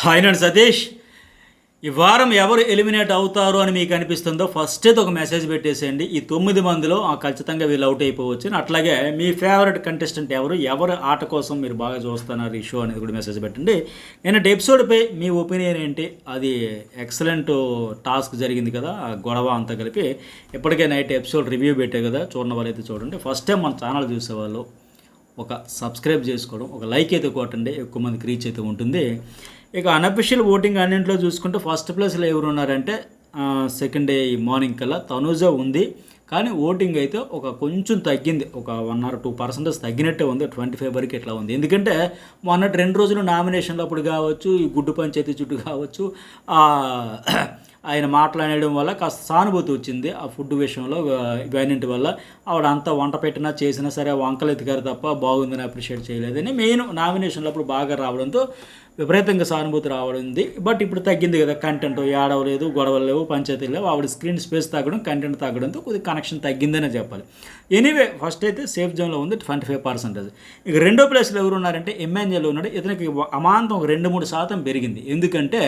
Hi నేను సతీష్. ఈ వారం ఎవరు ఎలిమినేట్ అవుతారు అని మీకు అనిపిస్తుందో ఫస్ట్ అయితే ఒక మెసేజ్ పెట్టేసేయండి. ఈ 9 మందిలో ఖచ్చితంగా వీళ్ళు అవుట్ అయిపోవచ్చు. అట్లాగే మీ ఫేవరెట్ కంటెస్టెంట్ ఎవరు ఆట కోసం మీరు బాగా చూస్తున్నారు ఈ షో అనేది కూడా మెసేజ్ పెట్టండి. నేను ఎపిసోడ్పై మీ ఒపీనియన్ ఏంటి? అది ఎక్సలెంట్ టాస్క్ జరిగింది కదా, ఆ గొడవ అంతా కలిపి ఇప్పటికే నైట్ ఎపిసోడ్ రివ్యూ పెట్టే కదా, చూడని వాళ్ళైతే చూడండి. ఫస్ట్ టైం మన ఛానల్ చూసేవాళ్ళు ఒక సబ్స్క్రైబ్ చేసుకోవడం, ఒక లైక్ అయితే కొట్టండి, ఎక్కువ మందికి రీచ్ అయితే ఉంటుంది. ఇక అనఫిషియల్ ఓటింగ్ అన్నింటిలో చూసుకుంటే ఫస్ట్ ప్లేస్లో ఎవరు ఉన్నారంటే సెకండ్ డే మార్నింగ్ కల్లా తనూజ ఉంది. కానీ ఓటింగ్ అయితే కొంచెం తగ్గింది, ఒక 1 or 2% తగ్గినట్టే ఉంది. 25 వరకు ఇట్లా ఉంది. ఎందుకంటే మొన్నటి 2 రోజులు నామినేషన్లు అప్పుడు కావచ్చు, ఈ గుడ్డు పంచాయతీ చుట్టూ కావచ్చు, ఆయన మాట్లాడడం వల్ల కాస్త సానుభూతి వచ్చింది ఆ ఫుడ్ విషయంలో. ఇవన్నింటి వల్ల ఆవిడ అంతా వంట పెట్టినా చేసినా సరే వంకలు ఎత్తికారు తప్ప బాగుందని అప్రిషియేట్ చేయలేదని మెయిన్ నామినేషన్లు అప్పుడు బాగా రావడంతో విపరీతంగా సానుభూతి రావడింది. బట్ ఇప్పుడు తగ్గింది కదా, కంటెంట్ ఏడవలేదు, గొడవలు లేవు, పంచాయతీలు లేవు, ఆవిడ స్క్రీన్ స్పేస్ తగ్గడం, కంటెంట్ తగ్గడంతో కొద్దిగా కనెక్షన్ తగ్గిందనే చెప్పాలి. ఎనీవే ఫస్ట్ అయితే సేఫ్ జోన్లో ఉంది 25%. ఇక రెండో ప్లేస్లో ఎవరు ఉన్నారంటే ఎమ్మాన్యుయల్ ఉన్నాడు. ఇతనికి అమాంతం ఒక 2-3% పెరిగింది. ఎందుకంటే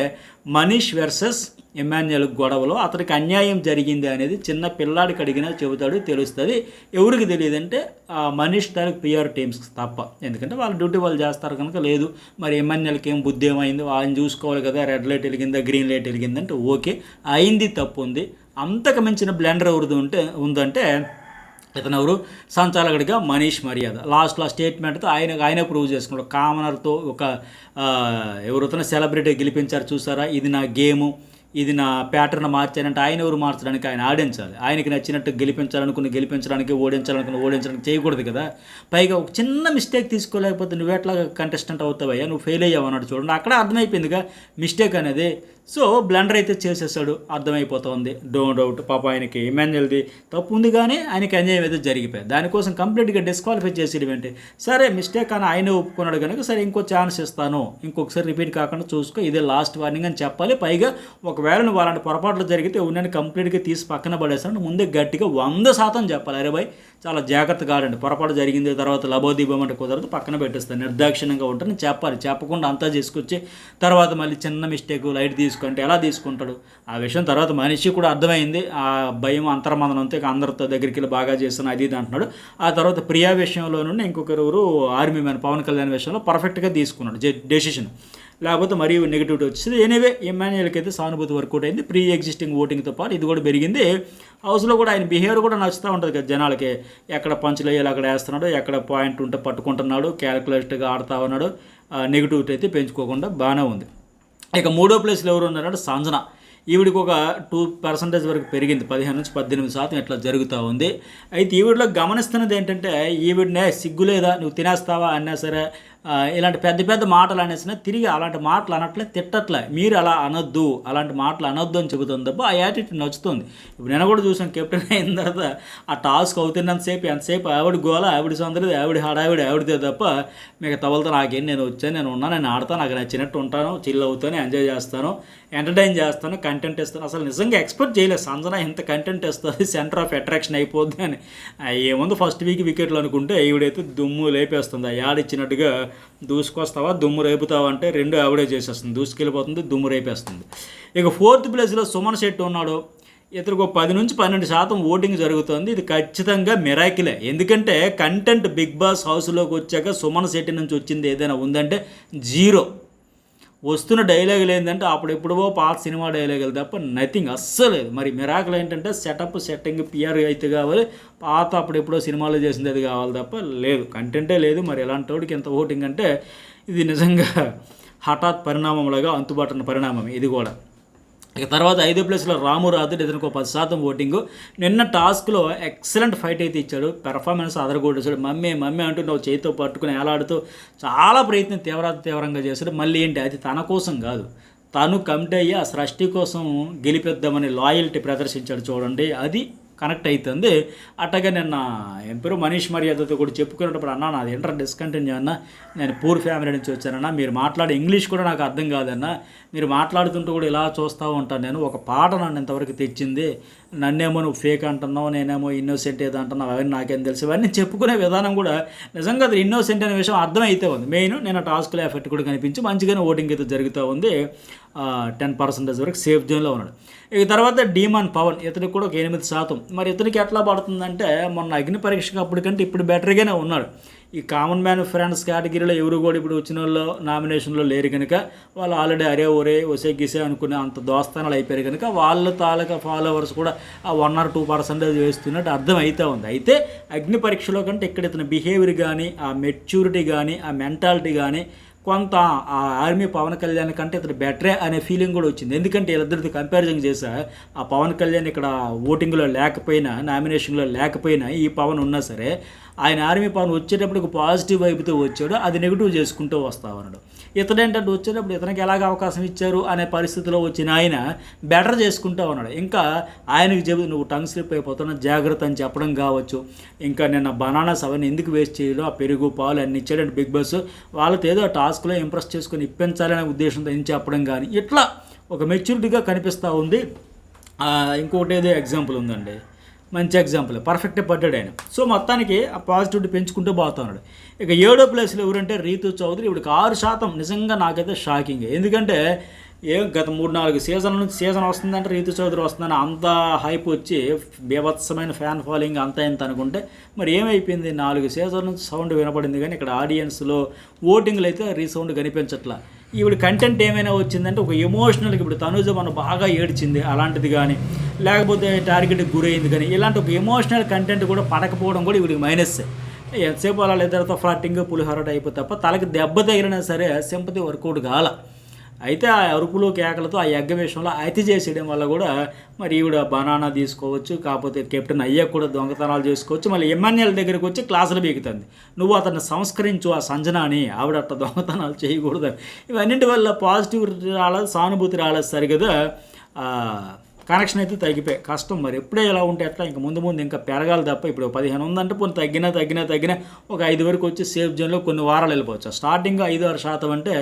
మనీష్ వర్సెస్ ఎమ్మాన్యుయల్ గొడవలో అతనికి అన్యాయం జరిగింది అనేది చిన్న పిల్లాడికి అడిగినా చెబుతాడు, తెలుస్తుంది. ఎవరికి తెలియదంటే మనీష్ తాలూకు పిఆర్ టీమ్స్ తప్ప. ఎందుకంటే వాళ్ళ డ్యూటీ వాళ్ళు చేస్తారు కనుక. లేదు మరి ఎమ్మాన్యుయల్కి ఏం బుద్ధి ఏమైంది, ఆయన చూసుకోవాలి కదా, రెడ్ లైట్ వెలిగిందా గ్రీన్ లైట్ వెలిగిందంటే ఓకే, అయింది, తప్పు ఉంది. అంతకు మించిన బ్లెండర్ ఎవరిది ఉందంటే ఇతను ఎవరు, సంచాలకుడిగా మనీష్ మర్యాద. లాస్ట్లో స్టేట్మెంట్తో ఆయన ప్రూవ్ చేసుకున్నాడు. కామనర్తో ఎవరితో సెలబ్రిటీ గెలిపించారు చూసారా, ఇది నా గేము, ఇది నా ప్యాటర్న్ మార్చానంటే ఆయన ఎవరు మార్చడానికి, ఆయన ఆడించాలి. ఆయనకి నచ్చినట్టు గెలిపించడానికి ఓడించడానికి చేయకూడదు కదా. పైగా ఒక చిన్న మిస్టేక్ తీసుకోలేకపోతే నువ్వు ఎట్లా కంటెస్టెంట్ అవుతావయ్యా, నువ్వు ఫెయిల్ అయ్యావు అన్నాడు చూడండి. అక్కడ అర్థమైపోయిందిగా మిస్టేక్ అనేది. సో బ్లండర్ అయితే చేసేసాడు, అర్థమైపోతుంది. డో డౌట్ పాప ఆయనకి ఎమ్మాన్యుయల్ది తప్పు ఉంది, కానీ ఆయనకి అన్యాయం అయితే జరిగిపోయింది. దానికోసం కంప్లీట్గా డిస్క్వాలిఫై చేసేయడం ఏంటి? సరే మిస్టేక్ అని ఆయన ఒప్పుకున్నాడు కనుక సరే ఇంకో ఛాన్స్ ఇస్తాను, ఇంకొకసారి రిపీట్ కాకుండా చూసుకో, ఇదే లాస్ట్ వార్నింగ్ అని చెప్పాలి. పైగా ఒకవేళ నువ్వు అలాంటి పొరపాట్లు జరిగితే ఉన్నాను కంప్లీట్గా తీసి పక్కన పడేస్తాను, ముందే గట్టిగా 100% చెప్పాలి. అరే భాయ్ చాలా జాగ్రత్తగా ఆడండి, పొరపాటు జరిగింది తర్వాత లబోదీపం అంటే కుదరదు, పక్కన పెట్టేస్తాను, నిర్దాక్షిణ్యంగా ఉంటాను చెప్పాలి. చెప్పకుండా అంతా చేసుకొచ్చి తర్వాత మళ్ళీ చిన్న మిస్టేక్ లైట్ తీసుకుంటే ఎలా తీసుకుంటాడు? ఆ విషయం తర్వాత మనిషి కూడా అర్థమైంది. ఆ భయం అంతర్మదనంతో ఇక అందరితో దగ్గరికి వెళ్ళి బాగా చేస్తాను అది ఇది అంటున్నాడు. ఆ తర్వాత ప్రియా విషయంలో నుండి ఇంకొకరు ఆర్మీ మ్యాన్ పవన్ కళ్యాణ్ విషయంలో పర్ఫెక్ట్గా తీసుకున్నాడు డెసిషన్, లేకపోతే మరీ నెగిటివిటీ వచ్చింది. ఎనీవే ఎమ్మాన్యుయల్కి అయితే సానుభూతి వర్కౌట్ అయింది. ప్రీ ఎగ్జిస్టింగ్ ఓటింగ్తో పాటు ఇది కూడా పెరిగింది. హౌస్లో కూడా ఆయన బిహేవియర్ కూడా నచ్చుతూ ఉంటుంది కదా జనాలకి. ఎక్కడ పంచులు వేయాలి అక్కడ వేస్తున్నాడు, ఎక్కడ పాయింట్ ఉంటే పట్టుకుంటున్నాడు, క్యాలిక్యులేట్గా ఆడుతూ ఉన్నాడు. నెగిటివిటీ అయితే పెంచుకోకుండా బాగానే ఉంది. ఇక మూడో ప్లేస్లో ఎవరు ఉన్నారంటే సంజన. ఈవిడికి ఒక 2% వరకు పెరిగింది, 15-18% ఇట్లా జరుగుతూ ఉంది. అయితే ఈవిడిలో గమనిస్తున్నది ఏంటంటే ఈవిడనే సిగ్గు లేదా, నువ్వు తినేస్తావా అన్నా సరే ఇలాంటి పెద్ద పెద్ద మాటలు అనేసినా తిరిగి అలాంటి మాటలు అనట్లే, తిట్టట్లే. మీరు అలా అనొద్దు, అలాంటి మాటలు అనొద్దు అని చెబుతుంది తప్ప ఆ యాటిట్యూడ్ నచ్చుతుంది. ఇప్పుడు నేను కూడా చూసాను, కెప్టెన్ అయిన తర్వాత ఆ టాస్క్ అవుతున్నంతసేపు ఎంతసేపు ఆవిడ గోల, ఆవిడ సొందరది, ఆవిడ హడావిడి ఆవిడదే తప్ప మిగతా వాళ్ళతో నాకేం, నేను వచ్చాను, నేను ఉన్నాను, నేను ఆడతాను, నాకు నచ్చినట్టు ఉంటాను, చిల్ అవుతాను, ఎంజాయ్ చేస్తాను, ఎంటర్టైన్ చేస్తాను, కంటెంట్ ఇస్తాను. అసలు నిజంగా ఎక్స్పెక్ట్ చేయలేదు సంజన ఇంత కంటెంట్ ఇస్తుంది, సెంటర్ ఆఫ్ అట్రాక్షన్ అయిపోద్ది అని. ఏముంది ఫస్ట్ వికెట్లు అనుకుంటే ఈవిడైతే దుమ్ము లేపేస్తుంది. ఆ యాడిచ్చినట్టుగా దూసుకొస్తావా దుమ్ము రేపుతావా అంటే రెండు ఆవిడే చేసేస్తుంది, దూసుకెళ్ళిపోతుంది, దుమ్ము రేపేస్తుంది. ఇక 4th ప్లేస్లో సుమన్ శెట్టి ఉన్నాడు. ఇతనికి 10-12% ఓటింగ్ జరుగుతుంది. ఇది ఖచ్చితంగా మిరాకిలే. ఎందుకంటే కంటెంట్ బిగ్ బాస్ హౌస్లోకి వచ్చాక సుమన్ శెట్టి నుంచి వచ్చింది ఏదైనా ఉందంటే జీరో. వస్తున్న డైలాగులు ఏంటంటే అప్పుడెప్పుడో పాత సినిమా డైలాగులు తప్ప నథింగ్ అస్సలేదు. మరి మిరాకిల్ ఏంటంటే సెట్టింగ్ పిఆర్ అయితే కావాలి, పాత అప్పుడెప్పుడో సినిమాలో చేసింది అది కావాలి తప్ప లేదు, కంటెంటే లేదు. మరి ఎలాంటి వాడికి ఎంత ఓటింగ్ అంటే ఇది నిజంగా హఠాత్ పరిణామంలాగా అంతుబాటున్న పరిణామం ఇది కూడా. ఇక తర్వాత 5వ ప్లేస్లో రాము రాథోడ్. ఇతనికి 10% ఓటింగు. నిన్న టాస్క్లో ఎక్సలెంట్ ఫైట్ అయితే ఇచ్చాడు, పెర్ఫార్మెన్స్ అదరగొట్టేశాడు. మమ్మీ అంటూ నువ్వు చేతితో పట్టుకుని ఏలాడుతూ చాలా ప్రయత్నం తీవ్రంగా చేశాడు. మళ్ళీ ఏంటి, అది తన కోసం కాదు, తను కమిట్ అయ్యి ఆ సృష్టి కోసం గెలిపిద్దామని లాయల్టీ ప్రదర్శించాడు చూడండి, అది కనెక్ట్ అవుతుంది. అట్టగా నిన్న ఎంపరు మనీష్ మర్యాదతో కూడా చెప్పుకునేటప్పుడు అన్నా నాది ఇంటర్ డిస్కంటిన్యూ అన్న, నేను పూర్ ఫ్యామిలీ నుంచి వచ్చానన్నా, మీరు మాట్లాడే ఇంగ్లీష్ కూడా నాకు అర్థం కాదన్నా, మీరు మాట్లాడుతుంటూ కూడా ఇలా చూస్తూ ఉంటాను, నేను ఒక పాట నన్ను ఇంతవరకు తెచ్చింది, నన్నేమో నువ్వు ఫేక్ అంటున్నావు, నేనేమో ఇన్నోసెంట్ ఏదో అంటున్నావు, అవన్నీ నాకేం తెలుసు, ఇవన్నీ చెప్పుకునే విధానం కూడా నిజంగా అది ఇన్నోసెంట్ అనే విషయం అర్థమైతే ఉంది. మెయిన్ నేను టాస్క్లో ఎఫెక్ట్ కూడా కనిపించి మంచిగానే ఓటింగ్ అయితే జరుగుతూ ఉంది. 10% వరకు సేఫ్ జోన్లో ఉన్నాడు. ఇక తర్వాత డీమాన్ పవన్, ఇతనికి కూడా ఒక 8%. మరి ఇతనికి ఎట్లా పడుతుందంటే మొన్న అగ్ని పరీక్షకు అప్పటికంటే ఇప్పుడు బెటర్గానే ఉన్నాడు. ఈ కామన్ మ్యాన్ ఫ్రెండ్స్ కేటగిరీలో ఎవరు కూడా ఇప్పుడు వచ్చిన వాళ్ళు నామినేషన్లో లేరు కనుక వాళ్ళు ఆల్రెడీ అరే ఒరే ఒసే గిసే అనుకునే అంత దోస్తానాలు అయిపోయారు కనుక వాళ్ళ తాలూకా ఫాలోవర్స్ కూడా ఆ 1 or 2% వేస్తున్నట్టు అర్థం అవుతూ ఉంది. అయితే అగ్ని పరీక్షలో కంటే ఇక్కడ ఇతని బిహేవియర్ కానీ, ఆ మెచ్యూరిటీ కానీ, ఆ మెంటాలిటీ కానీ కొంత ఆ ఆర్మీ పవన్ కళ్యాణ్ కంటే ఇతను బెటరే అనే ఫీలింగ్ కూడా వచ్చింది. ఎందుకంటే వీళ్ళిద్దరితో కంపారిజన్ చేసా ఆ పవన్ కళ్యాణ్ ఇక్కడ ఓటింగ్లో లేకపోయినా, నామినేషన్లో లేకపోయినా ఈ పవన్ ఉన్నా సరే ఆయన ఆర్మీ పవన్ వచ్చేటప్పుడు పాజిటివ్ వైపుతో వచ్చాడు, అది నెగిటివ్ చేసుకుంటూ వస్తా ఉన్నాడు. ఇతడేంటంటే వచ్చేటప్పుడు ఇతనికి ఎలాగ అవకాశం ఇచ్చారు అనే పరిస్థితిలో వచ్చిన ఆయన బెటర్ చేసుకుంటూ ఉన్నాడు. ఇంకా ఆయనకు చెబుతూ నువ్వు టంగ్ స్లిప్ అయిపోతున్నావు జాగ్రత్త అని చెప్పడం కావచ్చు. ఇంకా నిన్న బనానాస్ అవన్నీ ఎందుకు వేస్ట్ చేయడం, ఆ పెరుగు పాలు అన్ని ఇచ్చాడంటే బిగ్ బాస్ వాళ్ళతో ఏదో టాస్క్లో ఇంప్రెస్ చేసుకొని ఇప్పించాలనే ఉద్దేశంతో ఏం చెప్పడం కానీ ఇట్లా ఒక మెచ్యూరిటీగా కనిపిస్తూ ఉంది. ఇంకోటి ఏదో ఎగ్జాంపుల్ ఉందండి, మంచి ఎగ్జాంపుల్, పర్ఫెక్ట్ పడ్డాడు ఆయన. సో మొత్తానికి ఆ పాజిటివిటీ పెంచుకుంటూ పోతున్నాడు. ఇక 7వ ప్లేస్లో ఎవరంటే రీతు చౌదరి. ఇవిడికి 6% నిజంగా నాకైతే షాకింగ్. ఎందుకంటే గత 3-4 సీజన్ల నుంచి సీజన్ వస్తుందంటే రీతు చౌదరి వస్తుందని అంత హైప్ వచ్చి బీభత్సమైన ఫ్యాన్ ఫాలోయింగ్ అంతా ఇంత అనుకుంటే మరి ఏమైపోయింది, 4 సీజన్ల నుంచి సౌండ్ వినపడింది కానీ ఇక్కడ ఆడియన్స్లో ఓటింగ్లు అయితే రీసౌండ్ కనిపించట్లా. ఈవిడ కంటెంట్ ఏమైనా వచ్చిందంటే ఒక ఎమోషనల్కి, ఇప్పుడు తనుజ మనం బాగా ఏడ్చింది అలాంటిది కానీ, లేకపోతే టార్గెట్కి గురైంది కానీ, ఇలాంటి ఒక ఎమోషనల్ కంటెంట్ కూడా పడకపోవడం కూడా ఈవిడికి మైనస్. ఎంతసేపు అలా ఇద్దరితో ఫ్లాటింగ్ పులిహోరట అయిపోతే తప్ప తలకి దెబ్బ తగిలినా సరే సింపతి వర్కౌట్ కాల. అయితే ఆ అరుపులు కేకలతో ఆ యజ్ఞ విషయంలో అతి చేసేయడం వల్ల కూడా మరి ఈవిడ బనానా తీసుకోవచ్చు, కాకపోతే కెప్టెన్ అయ్యాక కూడా దొంగతనాలు చేసుకోవచ్చు. మళ్ళీ ఎమ్మెన్యేల దగ్గరికి వచ్చి క్లాసులు బీగుతుంది, నువ్వు అతన్ని సంస్కరించు ఆ సంజనాని, ఆవిడ అట్లా దొంగతనాలు చేయకూడదు. ఇవన్నింటి వల్ల పాజిటివ్ రాలేదు, సానుభూతి రాలేదు, సరిగదా కనెక్షన్ అయితే తగ్గిపోయి కష్టం. మరి ఎప్పుడే ఎలా ఉంటే అట్లా ఇంకా ముందు ఇంకా పెరగాలి తప్ప. ఇప్పుడు 15 ఉందంటే పోనీ తగ్గినా ఒక 5 వరకు వచ్చి సేఫ్ జోన్లో కొన్ని వారాలు వెళ్ళిపోవచ్చు. స్టార్టింగ్ 5-6% అంటే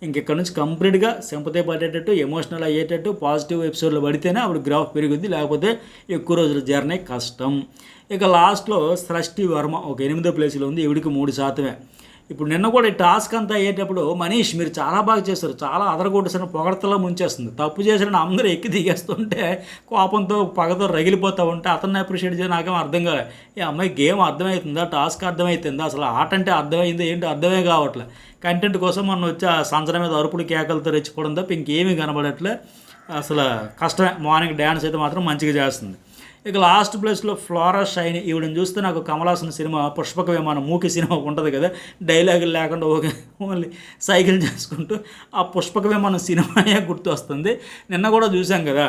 ఇంకెక్కడ నుంచి కంప్లీట్గా సింపతి పడేటట్టు, ఎమోషనల్ అయ్యేటట్టు పాజిటివ్ ఎపిసోడ్లో పడితేనే అప్పుడు గ్రాఫ్ పెరుగుద్ది, లేకపోతే ఎక్కువ రోజుల జర్నీ కష్టం. ఇక లాస్ట్లో సృష్టి వర్మ ఒక 8వ ప్లేస్లో ఉంది, ఈవిడికి 3%. ఇప్పుడు నిన్న కూడా ఈ టాస్క్ అంతా అయ్యేటప్పుడు మనీష్ మీరు చాలా బాగా చేస్తారు, చాలా అదరగొట్టేసిన పొగడతలో ముంచేస్తుంది, తప్పు చేసిన అందరూ ఎక్కి దిగేస్తుంటే కోపంతో పగతో రగిలిపోతూ ఉంటే అతన్ని అప్రిషియేట్ చేసి నాకేం అర్థం కాలే. ఈ అమ్మాయి గేమ్ అర్థమవుతుందా, టాస్క్ అర్థమవుతుందా, అసలు ఆట అంటే అర్థమైందో ఏంటో అర్థమే కావట్లే. కంటెంట్ కోసం మనం వచ్చి ఆ సంచన మీద అరుపులు కేకలతో రెచ్చిపోవడం తప్ప ఇంకేమీ కనబడట్లే. అసలు కష్టమే. మార్నింగ్ డ్యాన్స్ అయితే మాత్రం మంచిగా చేస్తుంది. ఇక లాస్ట్ ప్లేస్లో ఫ్లోరా షైని. ఈవిడని చూస్తే నాకు కమలాసన్ సినిమా పుష్పక విమానం మూకీ సినిమా ఉంటుంది కదా, డైలాగులు లేకుండా ఓన్లీ సైకిల్ చేసుకుంటూ ఆ పుష్పక విమానం సినిమాయే గుర్తు వస్తుంది. నిన్న కూడా చూసాం కదా,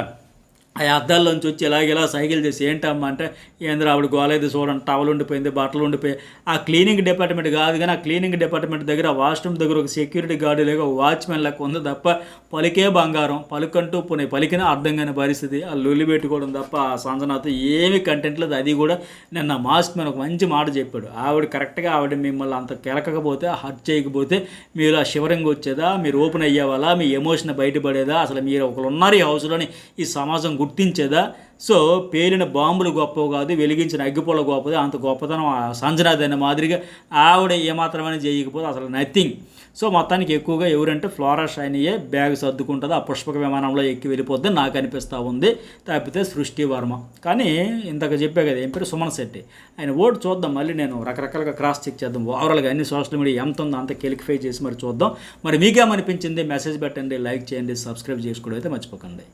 ఆ అద్దాల్లోంచి వచ్చి ఇలాగేలా సైకిల్ చేసి ఏంటమ్మా అంటే ఏంద్ర ఆవిడ గోలైతే చూడండి, టవల్ ఉండిపోయింది, బట్టలు ఉండిపోయి. ఆ క్లీనింగ్ డిపార్ట్మెంట్ కాదు కానీ ఆ క్లీనింగ్ డిపార్ట్మెంట్ దగ్గర వాష్రూమ్ దగ్గర ఒక సెక్యూరిటీ గార్డు లేక ఒక వాచ్మెన్ లెక్క ఉంది తప్ప పలికే బంగారం, పలుకంటూ పలికినా అర్థం కాని పరిస్థితి. ఆ లొల్లి పెట్టుకోవడం తప్ప ఆ సంజనాతో ఏమి కంటెంట్ లేదు. అది కూడా నిన్న మాస్క్ మీద ఒక మంచి మాట చెప్పాడు. ఆవిడ కరెక్ట్గా ఆవిడ మిమ్మల్ని అంత కెలకపోతే, హర్ట్ చేయకపోతే మీరు ఆ షివరింగ్ వచ్చేదా, మీరు ఓపెన్ అయ్యేవాళ్ళ, మీ ఎమోషన్ బయటపడేదా, అసలు మీరు ఒకరు ఉన్నారు ఈ హౌస్లోని ఈ సమాజం గుర్తించేదా? సో పేలిన బాంబులు గొప్పవి కాదు, వెలిగించిన అగ్గిపొల గొప్పది, అంత గొప్పతనం సంజనాథ్ అనే మాదిరిగా ఆవిడ ఏమాత్రమైనా చేయకపోతే అసలు నథింగ్. సో మొత్తానికి ఎక్కువగా ఎవరంటే ఫ్లోరా షైనియే బ్యాగ్ సర్దుకుంటుంది, ఆ పుష్పక విమానంలో ఎక్కి వెళ్ళిపోద్దని నాకు అనిపిస్తూ ఉంది, తప్పితే సృష్టి వర్మ. కానీ ఇంతకు చెప్పే కదా ఏం పేరు, సుమన్ శెట్టి. ఆయన ఓటు చూద్దాం, మళ్ళీ నేను రకరకాలుగా క్రాస్ చెక్ చేద్దాం, ఓవరాల్గా అన్ని సోషల్ మీడియా ఎంత ఉందో అంత కెలిఫై చేసి మరి చూద్దాం. మరి మీకేమనిపించింది మెసేజ్ పెట్టండి, లైక్ చేయండి, సబ్స్క్రైబ్ చేసుకోవడం అయితే మర్చిపోకండి.